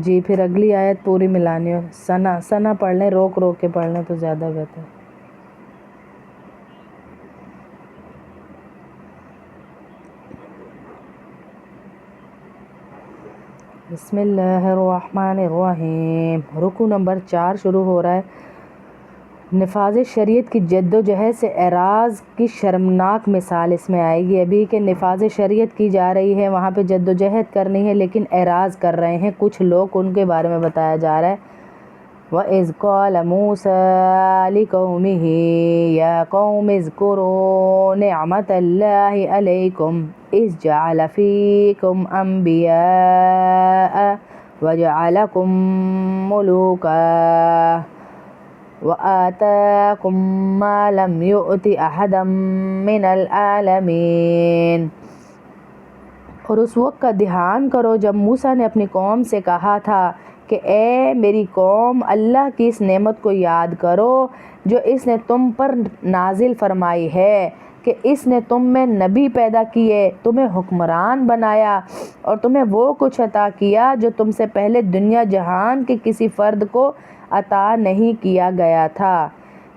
جی پھر اگلی آیت پوری ملانی ہو، ثنا پڑھ لیں، روک روک کے پڑھ لیں تو زیادہ بہتر۔ بسم اللہ الرحمن الرحیم۔ رکو نمبر 4 شروع ہو رہا ہے۔ نفاذ شریعت کی جد و جہد سے اعراض کی شرمناک مثال اس میں آئے گی ابھی کہ نفاذ شریعت کی جا رہی ہے، وہاں پہ جد و جہد کرنی ہے لیکن اعراض کر رہے ہیں کچھ لوگ، ان کے بارے میں بتایا جا رہا ہے۔ وَإِذْ قَالَ مُوسَىٰ لِقَوْمِهِ يَا قَوْمِ اذْكُرُوا نِعْمَةَ اللَّهِ عَلَيْكُمْ إِذْ جَعَلَ فِيكُمْ أَنْبِيَاءَ وَجَعَلَكُمْ مُلُوكًا وَآتَاكُمْ مَا لَمْ يُؤْتِ أَحَدًا مِّنَ الْعَالَمِينَ۔ اور اس وقت کا دھیان کرو جب موسیٰ نے اپنی قوم سے کہا تھا کہ اے میری قوم، اللہ کی اس نعمت کو یاد کرو جو اس نے تم پر نازل فرمائی ہے کہ اس نے تم میں نبی پیدا کیے، تمہیں حکمران بنایا اور تمہیں وہ کچھ عطا کیا جو تم سے پہلے دنیا جہان کے کسی فرد کو عطا نہیں کیا گیا تھا۔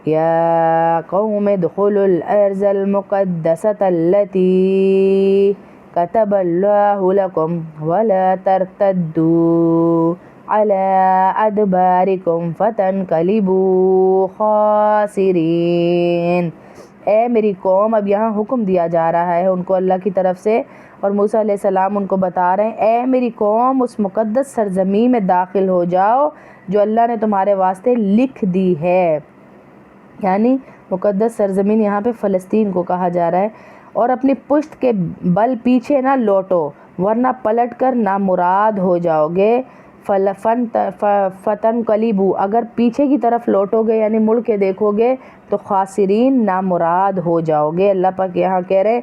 یا قوم ادخلوا الارض المقدسۃ التی كتب الله لكم ولا ترتدوا على أدباركم فتنقلبوا خاسرين۔ اے میری قوم، اب یہاں حکم دیا جا رہا ہے ان کو اللہ کی طرف سے، اور موسیٰ علیہ السلام ان کو بتا رہے ہیں اے میری قوم، اس مقدس سرزمین میں داخل ہو جاؤ جو اللہ نے تمہارے واسطے لکھ دی ہے، یعنی مقدس سرزمین یہاں پہ فلسطین کو کہا جا رہا ہے، اور اپنی پشت کے بل پیچھے نہ لوٹو ورنہ پلٹ کر نامراد ہو جاؤ گے۔ فتن قلیبو، اگر پیچھے کی طرف لوٹو گے یعنی مڑ کے دیکھو گے تو خاسرین، نامراد ہو جاؤ گے۔ اللہ پاک یہاں کہہ رہے ہیں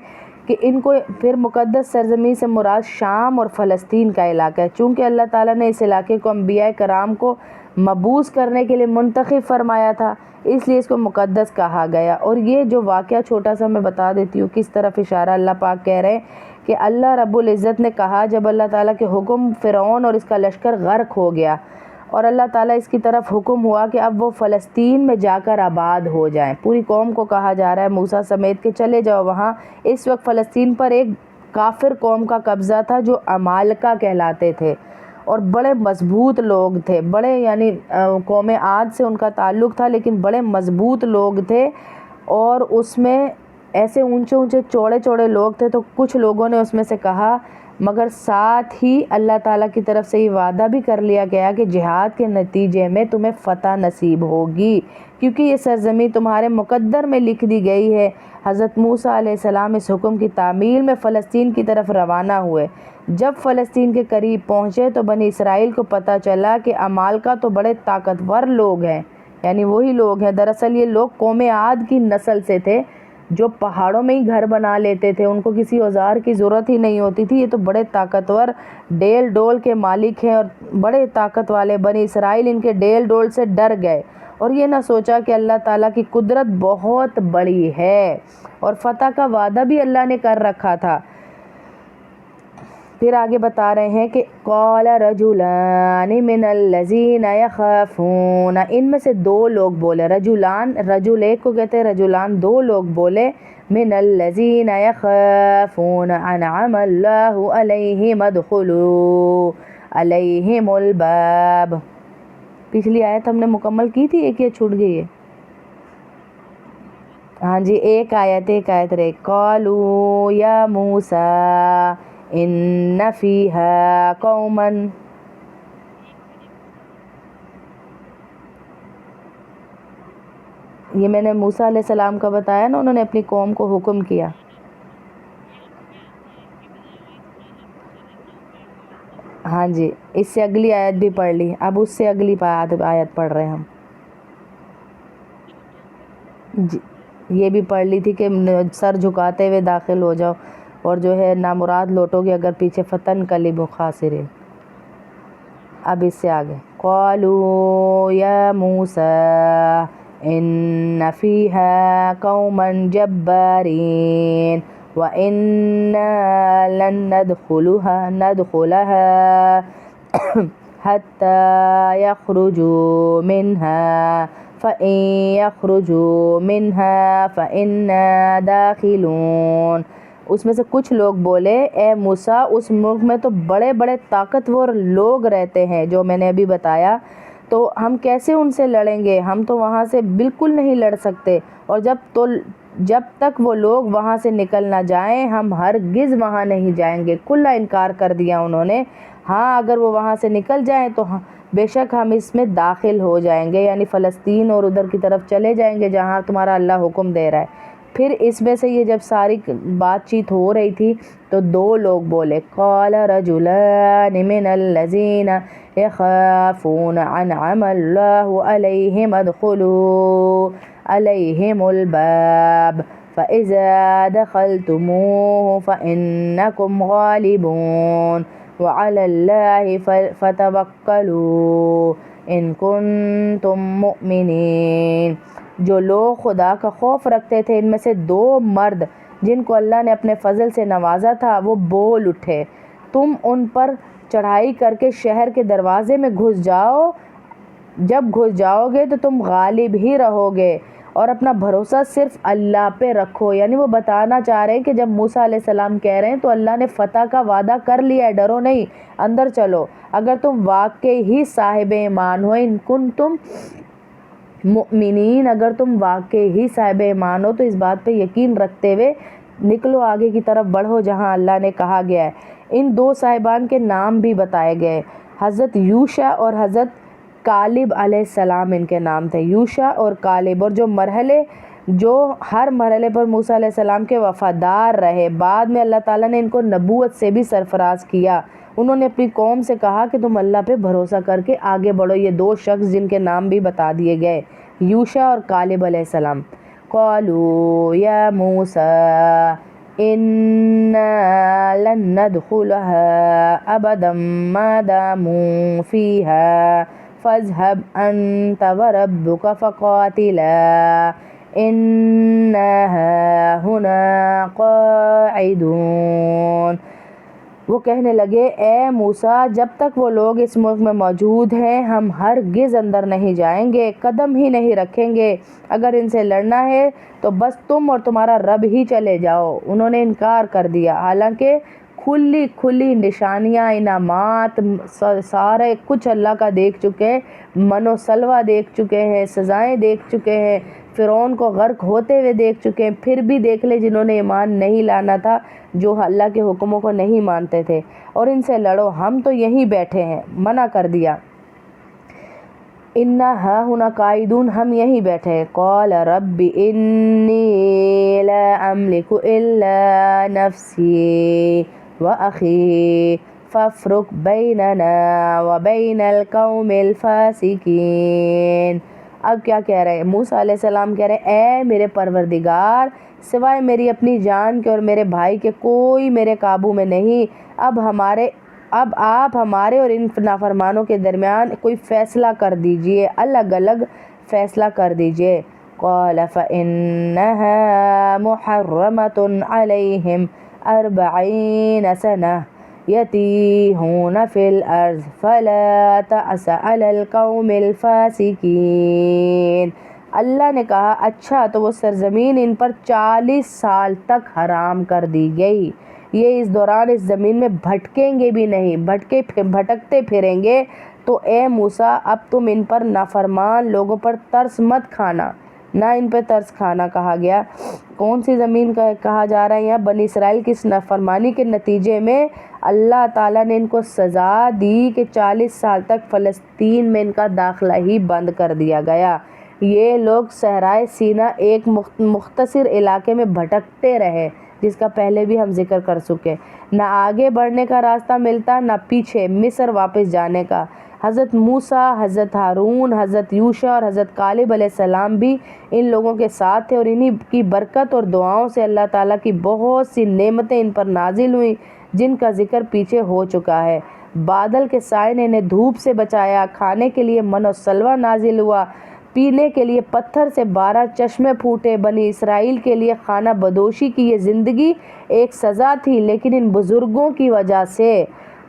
کہ ان کو پھر مقدس سرزمین سے مراد شام اور فلسطین کا علاقہ ہے، چونکہ اللہ تعالیٰ نے اس علاقے کو انبیاء کرام کو مبعوث کرنے کے لیے منتخب فرمایا تھا، اس لیے اس کو مقدس کہا گیا۔ اور یہ جو واقعہ چھوٹا سا میں بتا دیتی ہوں کس طرف اشارہ اللہ پاک کہہ رہے ہیں کہ اللہ رب العزت نے کہا جب اللہ تعالیٰ کے حکم فرعون اور اس کا لشکر غرق ہو گیا اور اللہ تعالیٰ اس کی طرف حکم ہوا کہ اب وہ فلسطین میں جا کر آباد ہو جائیں، پوری قوم کو کہا جا رہا ہے موسیٰ سمیت کہ چلے جاؤ وہاں۔ اس وقت فلسطین پر ایک کافر قوم کا قبضہ تھا جو عمالقہ کہلاتے تھے اور بڑے مضبوط لوگ تھے، بڑے یعنی قوم عاد سے ان کا تعلق تھا لیکن بڑے مضبوط لوگ تھے، اور اس میں ایسے اونچے اونچے چوڑے چوڑے لوگ تھے۔ تو کچھ لوگوں نے اس میں سے کہا، مگر ساتھ ہی اللہ تعالیٰ کی طرف سے یہ وعدہ بھی کر لیا گیا کہ جہاد کے نتیجے میں تمہیں فتح نصیب ہوگی کیونکہ یہ سرزمین تمہارے مقدر میں لکھ دی گئی ہے۔ حضرت موسیٰ علیہ السلام اس حکم کی تعمیل میں فلسطین کی طرف روانہ ہوئے۔ جب فلسطین کے قریب پہنچے تو بنی اسرائیل کو پتہ چلا کہ عمالقہ تو بڑے طاقتور لوگ ہیں، یعنی وہی لوگ ہیں، دراصل یہ لوگ قوم عاد کی نسل سے تھے جو پہاڑوں میں ہی گھر بنا لیتے تھے، ان کو کسی اوزار کی ضرورت ہی نہیں ہوتی تھی، یہ تو بڑے طاقتور ڈیل ڈول کے مالک ہیں اور بڑے طاقت والے۔ بنی اسرائیل ان کے ڈیل ڈول سے ڈر گئے اور یہ نہ سوچا کہ اللہ تعالیٰ کی قدرت بہت بڑی ہے اور فتح کا وعدہ بھی اللہ نے کر رکھا تھا۔ پھر آگے بتا رہے ہیں کہ قال رجلان من الذین یخافون، ان میں سے دو لوگ بولے، رجلان، رجل ایک کو کہتے ہیں، رجلان دو لوگ بولے، من الذین یخافون انعم اللہ علیہم ادخلوا علیہم الباب۔ پچھلی آیت ہم نے مکمل کی تھی، ایک یہ چھوٹ گئی ہے؟ ہاں جی، ایک آیت رہے۔ قالوا یا موسیٰ ان فیہا قوما، یہ میں نے موسیٰ علیہ السلام کا بتایا نا، انہوں نے اپنی قوم کو حکم کیا۔ ہاں جی، اس سے اگلی آیت بھی پڑھ لی، اب اس سے اگلی آیت پڑھ رہے ہیں ہم جی، یہ بھی پڑھ لی تھی کہ سر جھکاتے ہوئے داخل ہو جاؤ اور جو ہے نامراد لوٹو گے اگر پیچھے فتن قلیب خاسرین۔ اب اس سے آگے قالوا یا موسیٰ ان فیہا قوما جبارین وَإِنَّا لَن ندخلها حتى يخرجوا منها فإن يخرجوا منها فإنا داخلون۔ اس میں سے کچھ لوگ بولے اے موسیٰ اس ملک میں تو بڑے بڑے طاقتور لوگ رہتے ہیں جو میں نے ابھی بتایا، تو ہم کیسے ان سے لڑیں گے؟ ہم تو وہاں سے بالکل نہیں لڑ سکتے، اور جب تک وہ لوگ وہاں سے نکل نہ جائیں ہم ہرگز وہاں نہیں جائیں گے۔ کھلا انکار کر دیا انہوں نے۔ ہاں اگر وہ وہاں سے نکل جائیں تو بے شک ہم اس میں داخل ہو جائیں گے، یعنی فلسطین اور ادھر کی طرف چلے جائیں گے جہاں تمہارا اللہ حکم دے رہا ہے۔ پھر اس میں سے یہ جب ساری بات چیت ہو رہی تھی تو دو لوگ بولے قال رجلان من الذین یخافون انعم اللہ علیہم ادخلوا علیہم الباب فإذا دخلتموه فإنکم غالبون وعلی اللہ فتوکلوا ان کنتم مؤمنین۔ جو لوگ خدا کا خوف رکھتے تھے ان میں سے دو مرد جن کو اللہ نے اپنے فضل سے نوازا تھا وہ بول اٹھے تم ان پر چڑھائی کر کے شہر کے دروازے میں گھس جاؤ، جب گھس جاؤ گے تو تم غالب ہی رہو گے اور اپنا بھروسہ صرف اللہ پہ رکھو۔ یعنی وہ بتانا چاہ رہے ہیں کہ جب موسیٰ علیہ السلام کہہ رہے ہیں تو اللہ نے فتح کا وعدہ کر لیا ہے، ڈرو نہیں، اندر چلو۔ اگر تم واقعی ہی صاحب ایمان ہو، ان کنتم مؤمنین، اگر تم واقعی ہی صاحب ایمان ہو تو اس بات پہ یقین رکھتے ہوئے نکلو، آگے کی طرف بڑھو جہاں اللہ نے کہا گیا ہے۔ ان دو صاحبان کے نام بھی بتائے گئے، حضرت یوشع اور حضرت کالب علیہ السلام ان کے نام تھے، یوشع اور کالب، اور جو ہر مرحلے پر موسیٰ علیہ السلام کے وفادار رہے۔ بعد میں اللہ تعالیٰ نے ان کو نبوت سے بھی سرفراز کیا۔ انہوں نے اپنی قوم سے کہا کہ تم اللہ پہ بھروسہ کر کے آگے بڑھو۔ یہ دو شخص جن کے نام بھی بتا دیے گئے، یوشع اور کالب علیہ السلام۔ قالوا یا موسیٰ انا لن ندخلها ابدا ما داموا فيها فاذهب انت وربك فقاتلا انها هنا قاعدون۔ وہ کہنے لگے اے موسیٰ جب تک وہ لوگ اس ملک میں موجود ہیں ہم ہرگز اندر نہیں جائیں گے، قدم ہی نہیں رکھیں گے۔ اگر ان سے لڑنا ہے تو بس تم اور تمہارا رب ہی چلے جاؤ۔ انہوں نے انکار کر دیا، حالانکہ کھلی نشانیاں، انعامات، سارے کچھ اللہ کا دیکھ چکے ہیں، من و سلوہ دیکھ چکے ہیں، سزائیں دیکھ چکے ہیں، فرعون کو غرق ہوتے ہوئے دیکھ چکے ہیں۔ پھر بھی دیکھ لے جنہوں نے ایمان نہیں لانا تھا، جو اللہ کے حکموں کو نہیں مانتے تھے، اور ان سے لڑو، ہم تو یہیں بیٹھے ہیں، منع کر دیا۔ انا ہاہنا قاعدون، ہم یہیں بیٹھے ہیں۔ قال رب انی لا املک الا نفسی واخی فافرق بیننا وبین القوم الفاسقین۔ اب کیا کہہ رہے ہیں موسیٰ علیہ السلام؟ کہہ رہے ہیں اے میرے پروردگار، سوائے میری اپنی جان کے اور میرے بھائی کے کوئی میرے قابو میں نہیں۔ اب آپ ہمارے اور ان نافرمانوں کے درمیان کوئی فیصلہ کر دیجئے، الگ الگ فیصلہ کر دیجئے۔ قال فإنها محرمة عليهم 40 سنة یتیہون فی الارض فلا تأس علی القوم الفاسقین۔ اللہ نے کہا اچھا تو وہ سرزمین ان پر 40 سال تک حرام کر دی گئی، یہ اس دوران اس زمین میں بھٹکیں گے بھی نہیں، بھٹکتے پھریں گے۔ تو اے موسیٰ اب تم ان پر نافرمان لوگوں پر ترس مت کھانا، نہ ان پہ ترس کھانا کہا گیا۔ کون سی زمین کا کہا جا رہا ہے یہاں؟ بنی اسرائیل کی اس نافرمانی کے نتیجے میں اللہ تعالیٰ نے ان کو سزا دی کہ 40 سال تک فلسطین میں ان کا داخلہ ہی بند کر دیا گیا۔ یہ لوگ صحرائے سینا ایک مختصر علاقے میں بھٹکتے رہے، جس کا پہلے بھی ہم ذکر کر چکے، نہ آگے بڑھنے کا راستہ ملتا نہ پیچھے مصر واپس جانے کا۔ حضرت موسیٰ، حضرت ہارون، حضرت یوشع اور حضرت کالب علیہ السلام بھی ان لوگوں کے ساتھ تھے، اور انہی کی برکت اور دعاؤں سے اللہ تعالیٰ کی بہت سی نعمتیں ان پر نازل ہوئیں جن کا ذکر پیچھے ہو چکا ہے۔ بادل کے سائے نے انہیں دھوپ سے بچایا، کھانے کے لیے من و سلوہ نازل ہوا، پینے کے لیے پتھر سے 12 چشمے پھوٹے۔ بنی اسرائیل کے لیے خانہ بدوشی کی یہ زندگی ایک سزا تھی، لیکن ان بزرگوں کی وجہ سے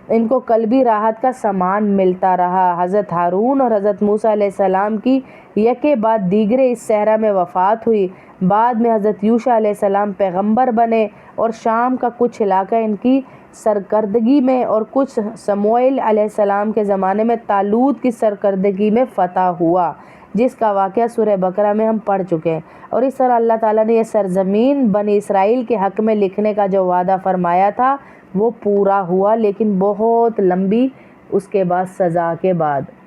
ان کو قلبی راحت کا سامان ملتا رہا۔ حضرت ہارون اور حضرت موسیٰ علیہ السلام کی یکے بعد دیگرے اس صحرا میں وفات ہوئی۔ بعد میں حضرت یوشع علیہ السلام پیغمبر بنے اور شام کا کچھ علاقہ ان کی سرکردگی میں اور کچھ سموئیل علیہ السلام کے زمانے میں طالوت کی سرکردگی میں فتح ہوا، جس کا واقعہ سورہ بقرہ میں ہم پڑھ چکے ہیں۔ اور اس طرح اللہ تعالیٰ نے یہ سرزمین بنی اسرائیل کے حق میں لکھنے کا جو وعدہ فرمایا تھا وہ پورا ہوا، لیکن بہت لمبی اس کے بعد سزا کے بعد۔